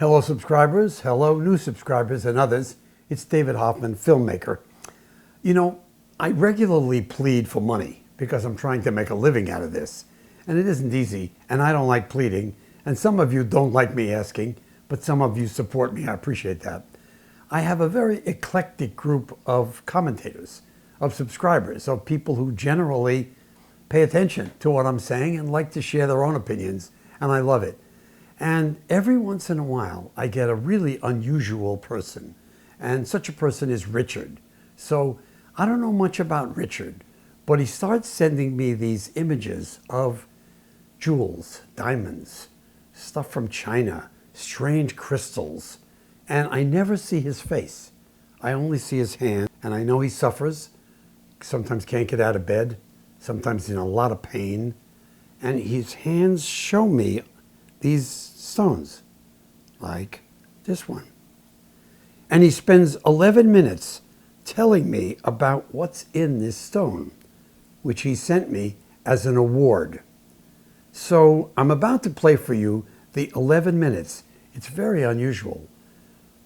Hello subscribers, hello new subscribers and others. It's David Hoffman, filmmaker. You know, I regularly plead for money because I'm trying to make a living out of this. And it isn't easy, and I don't like pleading. And some of you don't like me asking, but some of you support me. I appreciate that. I have a very eclectic group of commentators, of subscribers, of people who generally pay attention to what I'm saying and like to share their own opinions, and I love it. And every once in a while, I get a really unusual person, and such a person is Richard. So I don't know much about Richard, but he starts sending me these images of jewels, diamonds, stuff from China, strange crystals, and I never see his face. I only see his hand, and I know he suffers, sometimes can't get out of bed, sometimes in a lot of pain, and his hands show me these stones, like this one. And he spends 11 minutes telling me about what's in this stone, which he sent me as an award. So I'm about to play for you the 11 minutes, it's very unusual,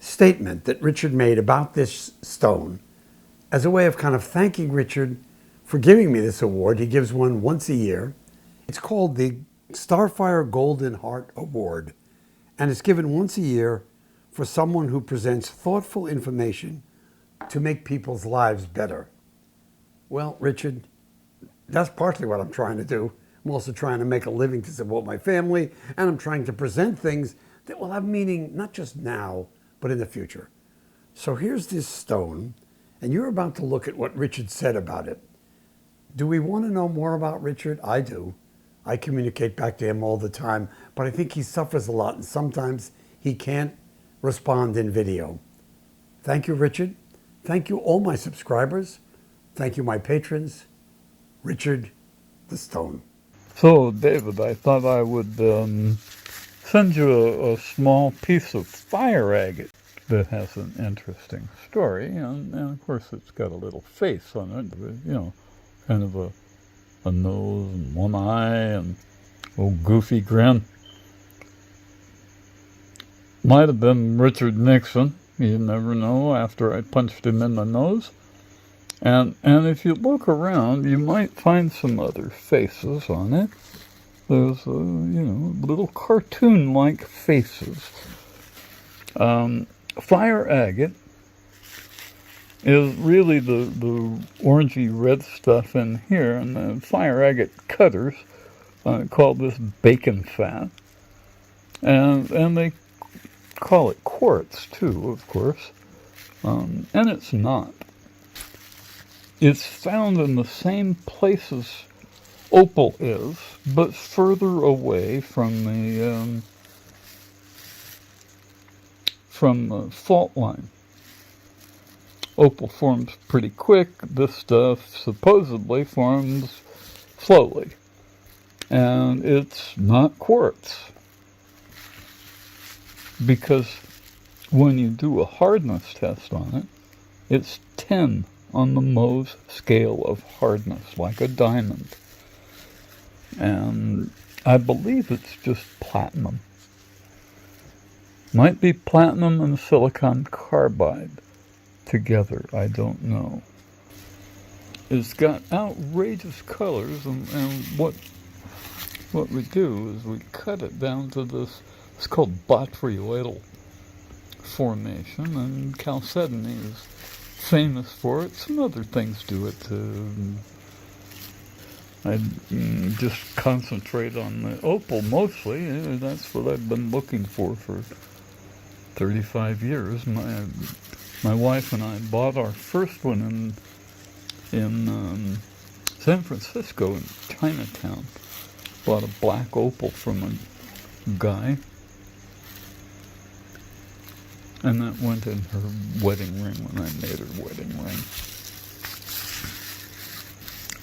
statement that Richard made about this stone as a way of kind of thanking Richard for giving me this award. He gives one once a year. It's called the Starfire Golden Heart Award, and it's given once a year for someone who presents thoughtful information to make people's lives better. Well, Richard, that's partly what I'm trying to do. I'm also trying to make a living to support my family, and I'm trying to present things that will have meaning not just now, but in the future. So here's this stone, and you're about to look at what Richard said about it. Do we want to know more about Richard? I do. I communicate back to him all the time, but I think he suffers a lot, and sometimes he can't respond in video. Thank you, Richard. Thank you, all my subscribers. Thank you, my patrons. Richard the Stone. So, David, I thought I would send you a small piece of fire agate that has an interesting story, and of course it's got a little face on it, you know, kind of a nose and one eye and a little goofy grin. Might have been Richard Nixon, you never know, after I punched him in the nose. And if you look around, you might find some other faces on it. There's, little cartoon-like faces. Fire agate is really the orangey red stuff in here, and the fire agate cutters call this bacon fat, and they call it quartz too, of course, and it's not. It's found in the same places opal is, but further away from the fault line. Opal forms pretty quick. This stuff supposedly forms slowly. And it's not quartz. Because when you do a hardness test on it, it's 10 on the Mohs scale of hardness, like a diamond. And I believe it's just platinum. Might be platinum and silicon carbide together, I don't know. It's got outrageous colors, and what we do is we cut it down to this, it's called botryoidal formation, and chalcedony is famous for it. Some other things do it too. I just concentrate on the opal mostly. That's what I've been looking for 35 years. My wife and I bought our first one in San Francisco, in Chinatown. Bought a black opal from a guy, and that went in her wedding ring when I made her wedding ring.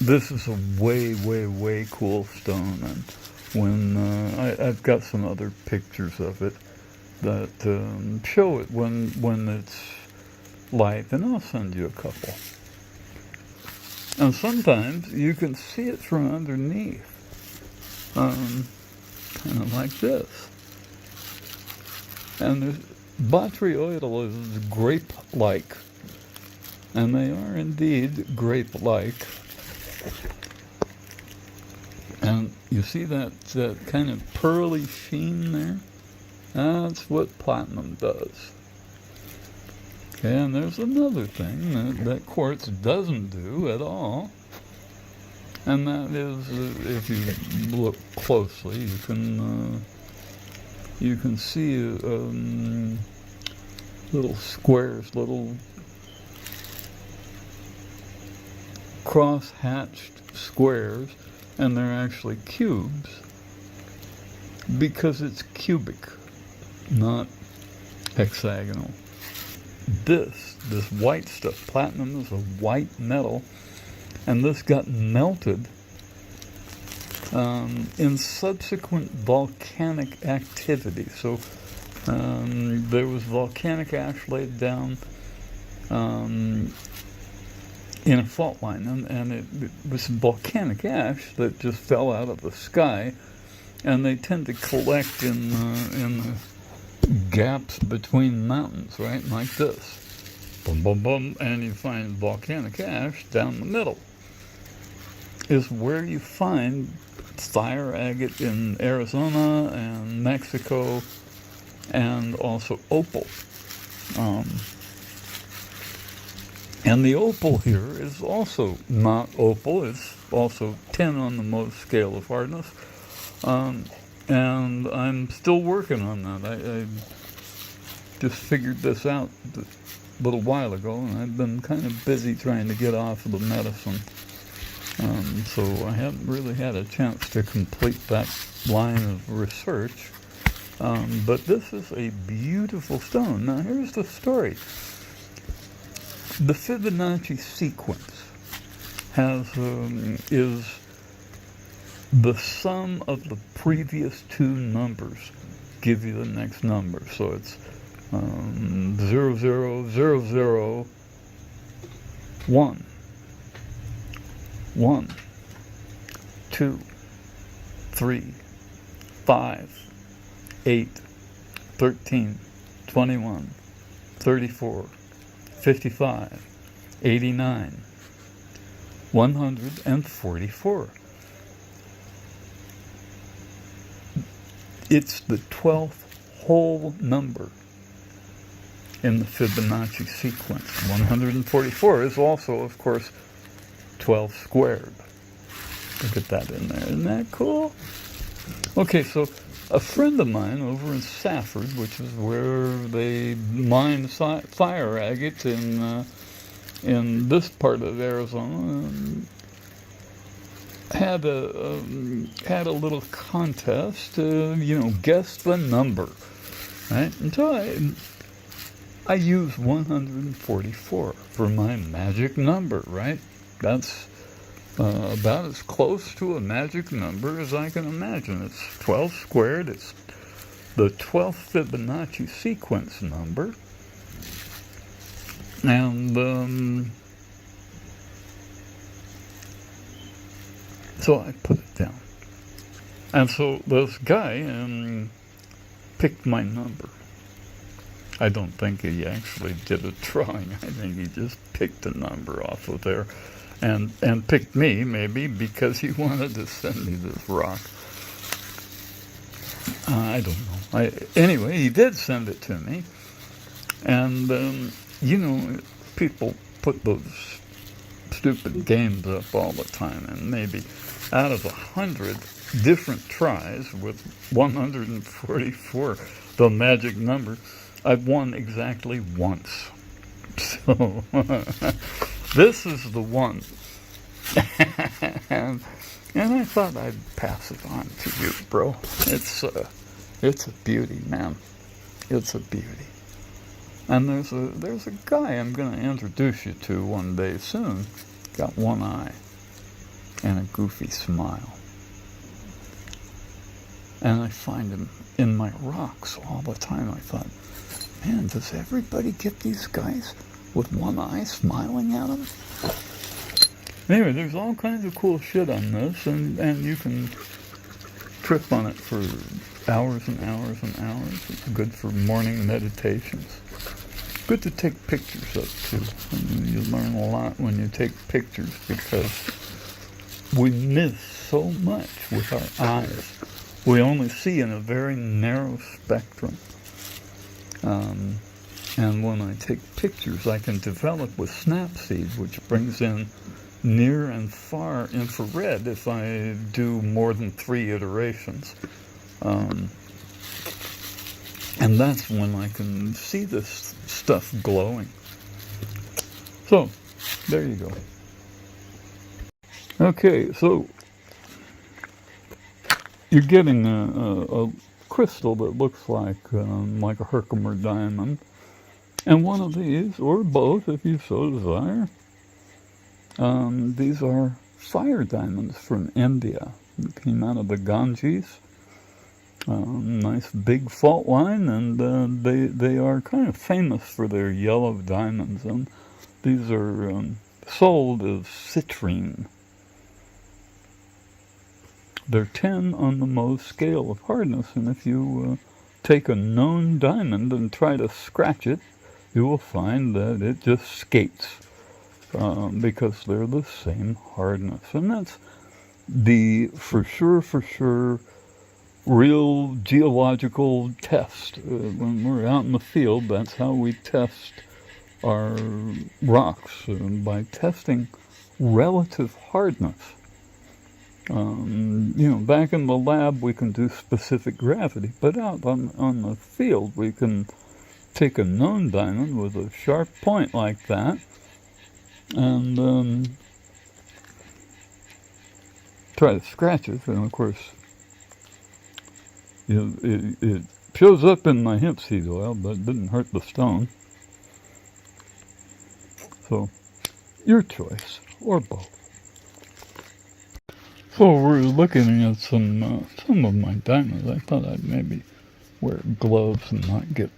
This is a way, way, way cool stone, and when I've got some other pictures of it that show it when it's light, and I'll send you a couple. And sometimes you can see it from underneath, kind of like this. And botryoidal is grape-like, and they are indeed grape-like. And you see that kind of pearly sheen there? That's what platinum does. Okay, and there's another thing that quartz doesn't do at all, and that is, if you look closely, you can see little squares, little cross-hatched squares, and they're actually cubes because it's cubic, not hexagonal. This white stuff, platinum is a white metal, and this got melted in subsequent volcanic activity. So there was volcanic ash laid down in a fault line, and it was volcanic ash that just fell out of the sky, and they tend to collect in the gaps between mountains, right, like this. Boom, boom, boom, and you find volcanic ash down the middle. Is where you find fire agate in Arizona and Mexico, and also opal. And the opal here is also not opal, it's also 10 on the Mohs scale of hardness. And I'm still working on that. I just figured this out a little while ago, and I've been kind of busy trying to get off of the medicine. So I haven't really had a chance to complete that line of research. But this is a beautiful stone. Now here's the story. The Fibonacci sequence is the sum of the previous two numbers give you the next number. So it's 0, 0, 0, 0, 1. 1, 2, 3, 5, 8, 13, 21, 34, 55, 89, 144. It's the 12th whole number in the Fibonacci sequence. 144 is also, of course, 12 squared. Look at that in there. Isn't that cool? Okay, so a friend of mine over in Safford, which is where they mine fire agate in this part of Arizona, had a little contest, guess the number, right? And so I used 144 for my magic number, right? That's about as close to a magic number as I can imagine. It's 12 squared. It's the 12th Fibonacci sequence number. And so I put it down. And so this guy picked my number. I don't think he actually did a drawing. I think he just picked a number off of there. And picked me, maybe, because he wanted to send me this rock. I don't know. Anyway, he did send it to me. And, people put those stupid games up all the time. And maybe out of 100 different tries with 144, the magic number, I've won exactly once. So... this is the one. and I thought I'd pass it on to you, bro. It's a beauty, man. It's a beauty. And there's a guy I'm going to introduce you to one day soon. Got one eye and a goofy smile. And I find him in my rocks all the time. I thought, man, does everybody get these guys with one eye smiling at them? Anyway, there's all kinds of cool shit on this, and you can trip on it for hours and hours and hours. It's good for morning meditations. Good to take pictures of too. I mean, you learn a lot when you take pictures because we miss so much with our eyes. We only see in a very narrow spectrum. And when I take pictures, I can develop with Snapseed, which brings in near and far infrared if I do more than 3 iterations. And that's when I can see this stuff glowing. So, there you go. Okay, so you're getting a crystal that looks like a Herkimer diamond. And one of these, or both if you so desire, these are fire diamonds from India. They came out of the Ganges. Nice big fault line, and they are kind of famous for their yellow diamonds. And these are sold as citrine. They're 10 on the Mohs scale of hardness, and if you take a known diamond and try to scratch it, you will find that it just skates because they're the same hardness. And that's the for sure real geological test. When we're out in the field, that's how we test our rocks, by testing relative hardness. Back in the lab we can do specific gravity, but out on the field we can take a known diamond with a sharp point like that and try to scratch it, and of course it shows up in my hemp seed oil, but it didn't hurt the stone. So, your choice, or both. So we're looking at some of my diamonds. I thought I'd maybe wear gloves and not get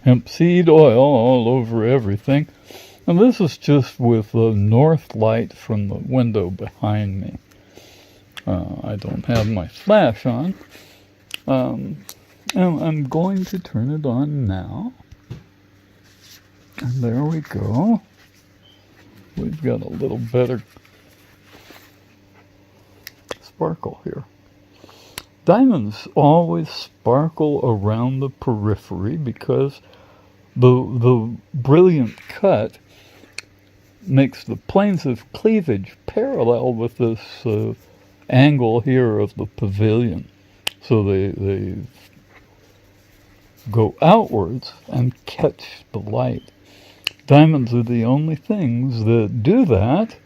hemp seed oil all over everything. And this is just with the north light from the window behind me. I don't have my flash on. And I'm going to turn it on now. And there we go. We've got a little better sparkle here. Diamonds always sparkle around the periphery because the brilliant cut makes the planes of cleavage parallel with this angle here of the pavilion. So they go outwards and catch the light. Diamonds are the only things that do that,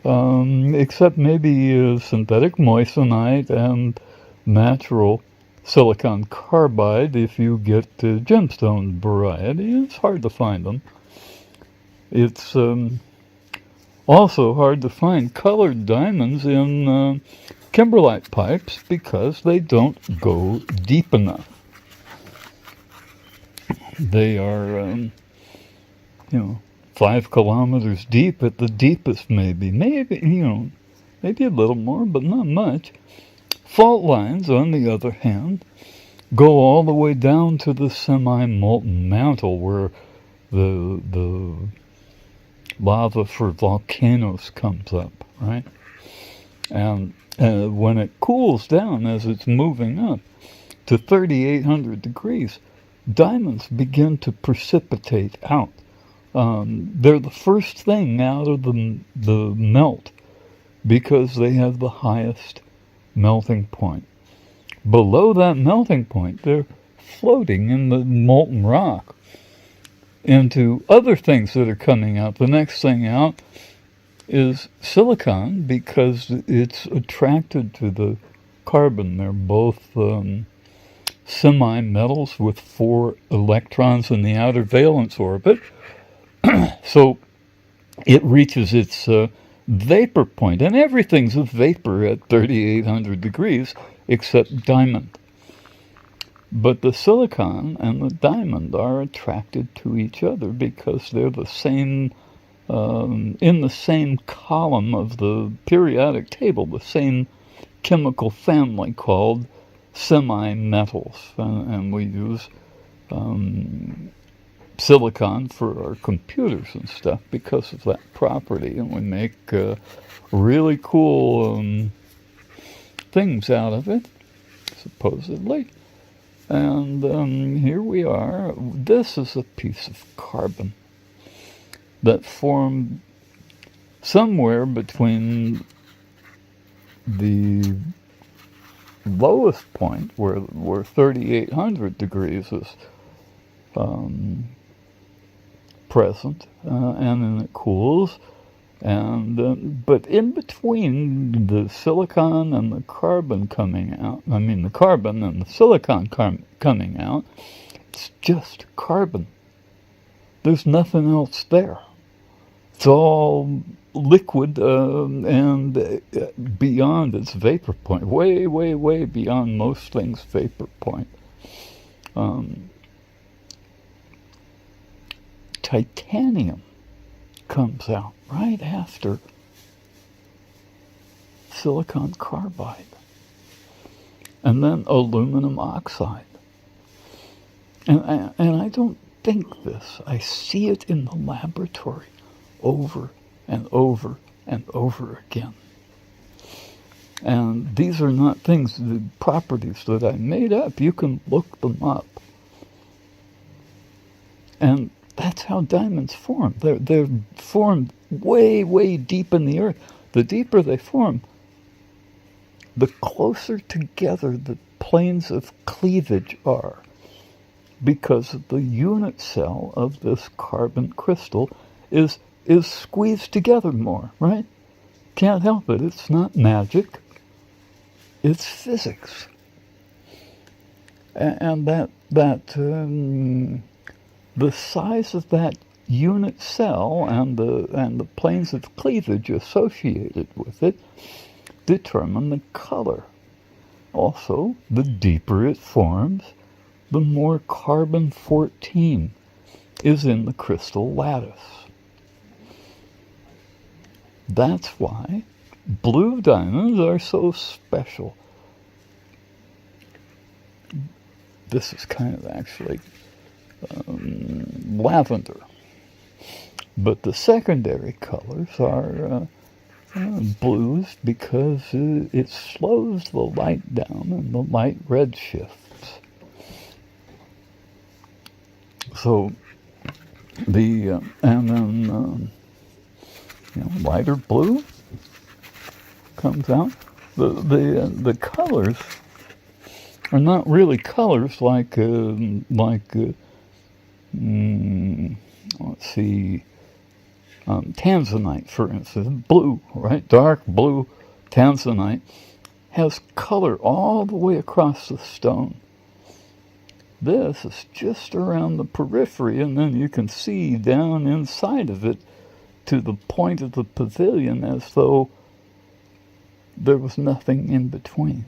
except maybe synthetic moissanite and natural silicon carbide if you get the gemstone variety. It's hard to find them. It's also hard to find colored diamonds in kimberlite pipes because they don't go deep enough. They are 5 kilometers deep at the deepest, maybe a little more, but not much. Fault lines, on the other hand, go all the way down to the semi-molten mantle where the lava for volcanoes comes up, right? And when it cools down as it's moving up to 3,800 degrees, diamonds begin to precipitate out. They're the first thing out of the melt because they have the highest melting point. Below that melting point, they're floating in the molten rock into other things that are coming out. The next thing out is silicon because it's attracted to the carbon. They're both semi-metals with 4 electrons in the outer valence orbit. So it reaches its vapor point, and everything's a vapor at 3,800 degrees except diamond. But the silicon and the diamond are attracted to each other because they're the same, in the same column of the periodic table, the same chemical family called semi-metals, and we use silicon for our computers and stuff because of that property, and we make really cool things out of it, supposedly. And here we are. This is a piece of carbon that formed somewhere between the lowest point, where 3,800 degrees is present, and then it cools. And but in between the silicon and the carbon coming out, the carbon and the silicon coming out, it's just carbon. There's nothing else there. It's all liquid and beyond its vapor point, way, way, way beyond most things' vapor point. Titanium comes out right after silicon carbide, and then aluminum oxide. And I don't think this. I see it in the laboratory over and over and over again. And these are not things, the properties that I made up. You can look them up. And that's how diamonds form. They're formed way, way deep in the earth. The deeper they form, the closer together the planes of cleavage are, because the unit cell of this carbon crystal is squeezed together more, right? Can't help it. It's not magic. It's physics. And the size of that unit cell and the planes of cleavage associated with it determine the color. Also, the deeper it forms, the more carbon-14 is in the crystal lattice. That's why blue diamonds are so special. This is kind of actually lavender. But the secondary colors are blues because it slows the light down and the light red shifts. So and then lighter blue comes out. The colors are not really colors like let's see, tanzanite, for instance, blue, right? Dark blue tanzanite has color all the way across the stone. This is just around the periphery, and then you can see down inside of it to the point of the pavilion as though there was nothing in between.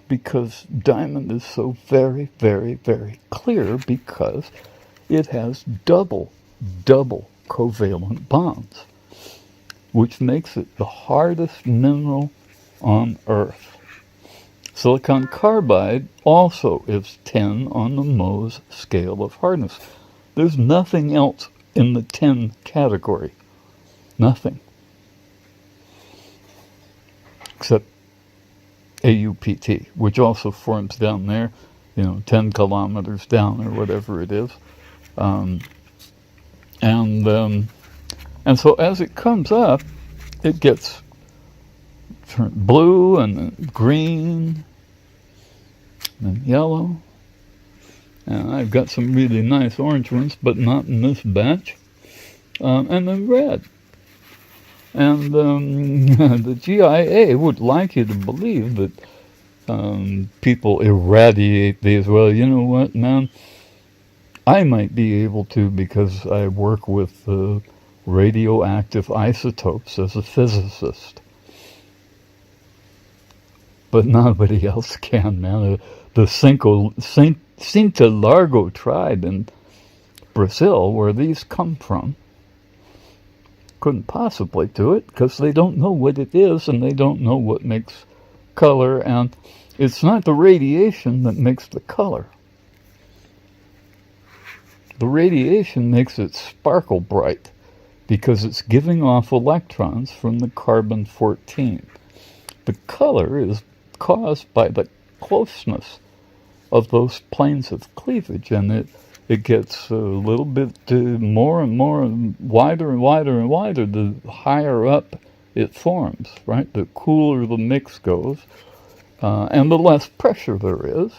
Because diamond is so very, very, very clear because it has double covalent bonds, which makes it the hardest mineral on Earth. Silicon carbide also is 10 on the Mohs scale of hardness. There's nothing else in the 10 category. Nothing. Except AUPT, which also forms down there, 10 kilometers down or whatever it is. And so as it comes up, it gets blue and green and yellow. And I've got some really nice orange ones, but not in this batch. And then red. And the GIA would like you to believe that people irradiate these. Well, you know what, man? I might be able to because I work with radioactive isotopes as a physicist. But nobody else can, man. The Cinta Largo tribe in Brazil, where these come from, couldn't possibly do it because they don't know what it is and they don't know what makes color, and it's not the radiation that makes the color. The radiation makes it sparkle bright because it's giving off electrons from the carbon-14. The color is caused by the closeness of those planes of cleavage, and it gets a little bit more and more wider and wider and wider the higher up it forms, right? The cooler the mix goes, and the less pressure there is.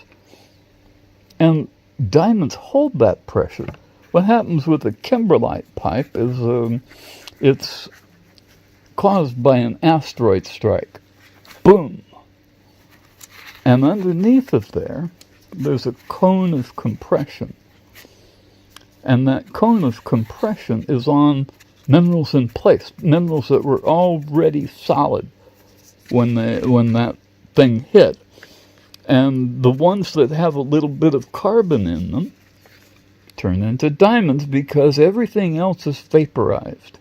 And diamonds hold that pressure. What happens with a kimberlite pipe is it's caused by an asteroid strike. Boom! And underneath of there's a cone of compression. And that cone of compression is on minerals in place, minerals that were already solid when that thing hit. And the ones that have a little bit of carbon in them turn into diamonds because everything else is vaporized.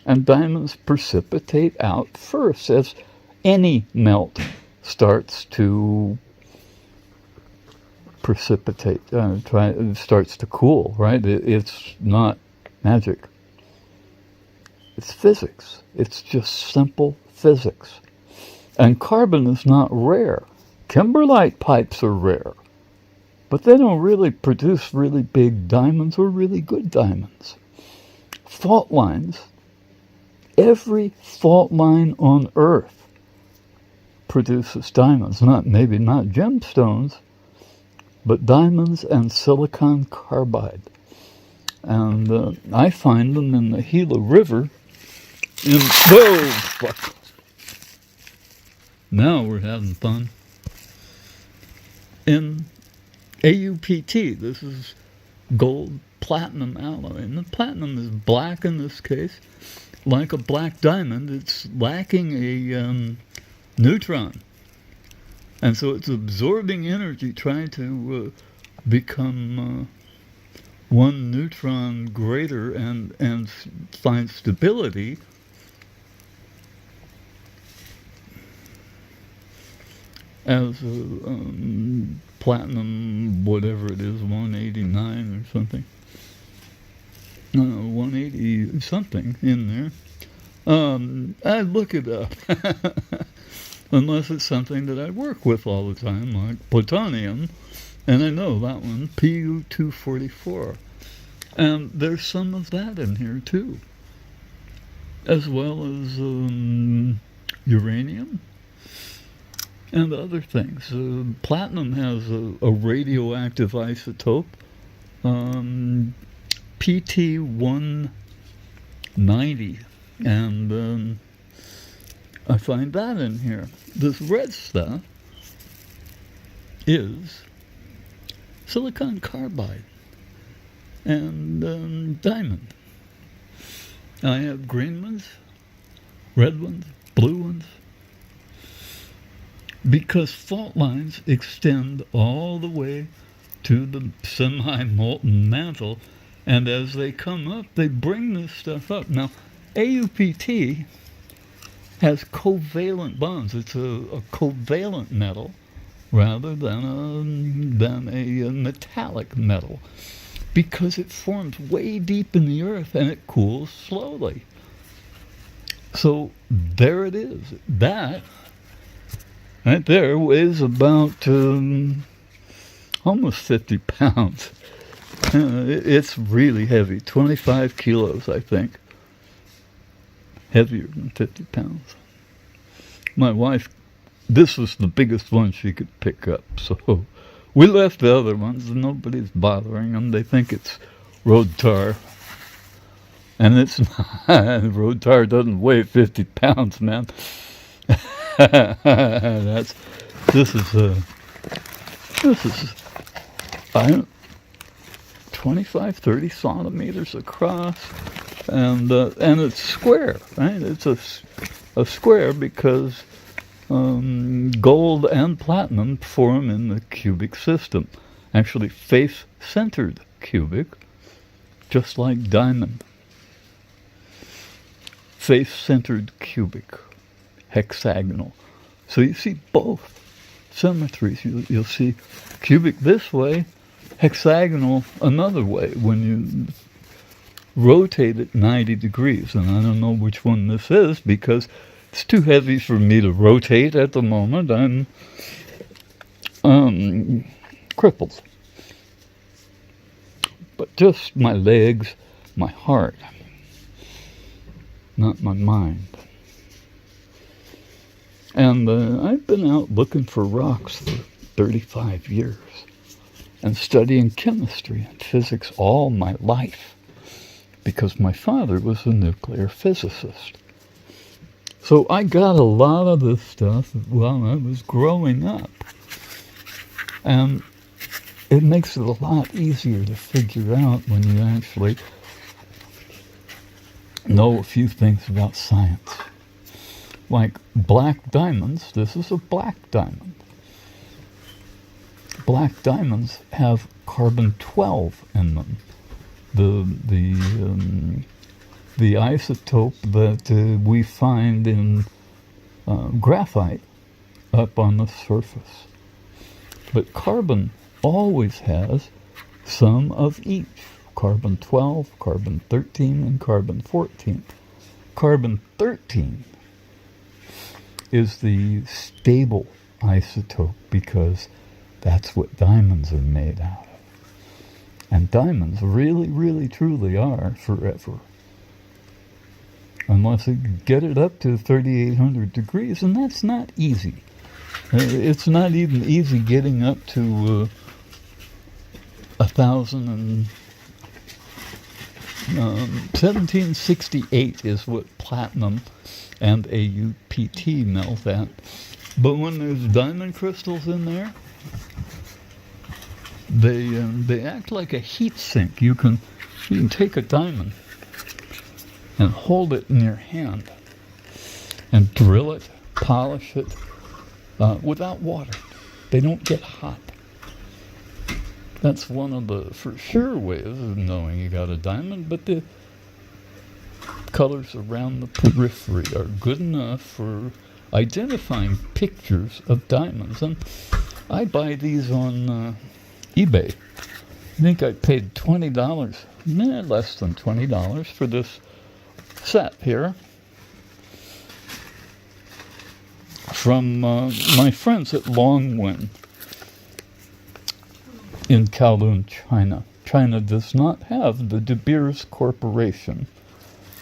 And diamonds precipitate out first as any melt starts to precipitate, starts to cool, right? It's not magic. It's physics. It's just simple physics. And carbon is not rare. Kimberlite pipes are rare, but they don't really produce really big diamonds or really good diamonds. Fault lines, every fault line on Earth produces diamonds. Maybe not gemstones, but diamonds and silicon carbide. And I find them in the Gila River. Whoa, fuck. Now we're having fun. In AUPT, this is gold platinum alloy. And the platinum is black in this case. Like a black diamond, it's lacking a neutron. And so it's absorbing energy, trying to become one neutron greater and find stability. As platinum, whatever it is, 189 or something. 180 something in there. I look it up. Unless it's something that I work with all the time, like plutonium. And I know that one, Pu-244. And there's some of that in here too. As well as uranium and other things. Platinum has a radioactive isotope, PT-190, and I find that in here. This red stuff is silicon carbide and diamond. I have green ones, red ones, blue ones, because fault lines extend all the way to the semi-molten mantle, and as they come up, they bring this stuff up. Now, AUPT has covalent bonds. It's a covalent metal rather than a metallic metal, because it forms way deep in the earth and it cools slowly. So there it is. That right there weighs about almost 50 pounds. It's really heavy, 25 kilos, I think. Heavier than 50 pounds. My wife, this was the biggest one she could pick up, so we left the other ones, and nobody's bothering them. They think it's road tar. And it's not. Road tar doesn't weigh 50 pounds, man. This is 25, 30 centimeters across, and it's square, right? It's a square because gold and platinum form in the cubic system, actually face-centered cubic, just like diamond. face-centered cubic, hexagonal. So you see both symmetries. You'll see cubic this way, hexagonal another way when you rotate it 90 degrees. And I don't know which one this is because it's too heavy for me to rotate at the moment. I'm crippled. But just my legs, my heart, not my mind. And I've been out looking for rocks for 35 years and studying chemistry and physics all my life because my father was a nuclear physicist. So I got a lot of this stuff while I was growing up. And it makes it a lot easier to figure out when you actually know a few things about science. Like black diamonds, this is a black diamond. Black diamonds have carbon-12 in them. The isotope that we find in graphite up on the surface. But carbon always has some of each. Carbon-12, carbon-13, and carbon-14. Carbon-13 is the stable isotope because that's what diamonds are made out of. And diamonds really, really, truly are forever. Unless you get it up to 3,800 degrees, and that's not easy. It's not even easy getting up to 1768 is what platinum and AuPT melt at. But when there's diamond crystals in there, they act like a heat sink. You can take a diamond and hold it in your hand and drill it, polish it without water. They don't get hot. That's one of the for sure ways of knowing you got a diamond, but the colors around the periphery are good enough for identifying pictures of diamonds. And I buy these on eBay. I think I paid $20, less than $20 for this set here from my friends at Longwen in Kowloon, China. China does not have the De Beers Corporation,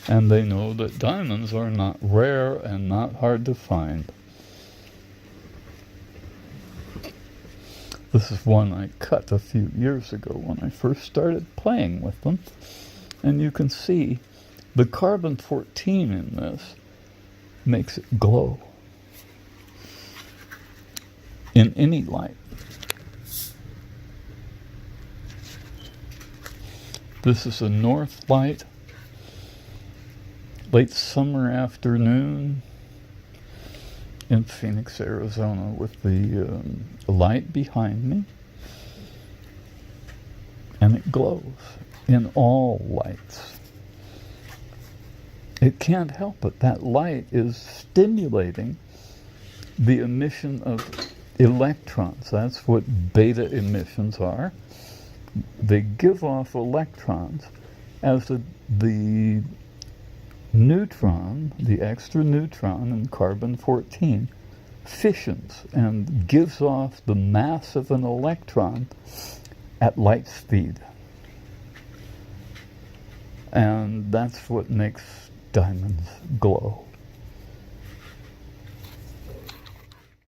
and they know that diamonds are not rare and not hard to find. This is one I cut a few years ago when I first started playing with them, and you can see the carbon-14 in this makes it glow in any light. This is a north light, late summer afternoon in Phoenix, Arizona, with the light behind me, and it glows in all lights. It can't help it. That light is stimulating the emission of electrons. That's what beta emissions are. They give off electrons as the neutron, the extra neutron in carbon-14, fissions and gives off the mass of an electron at light speed. And that's what makes diamonds glow.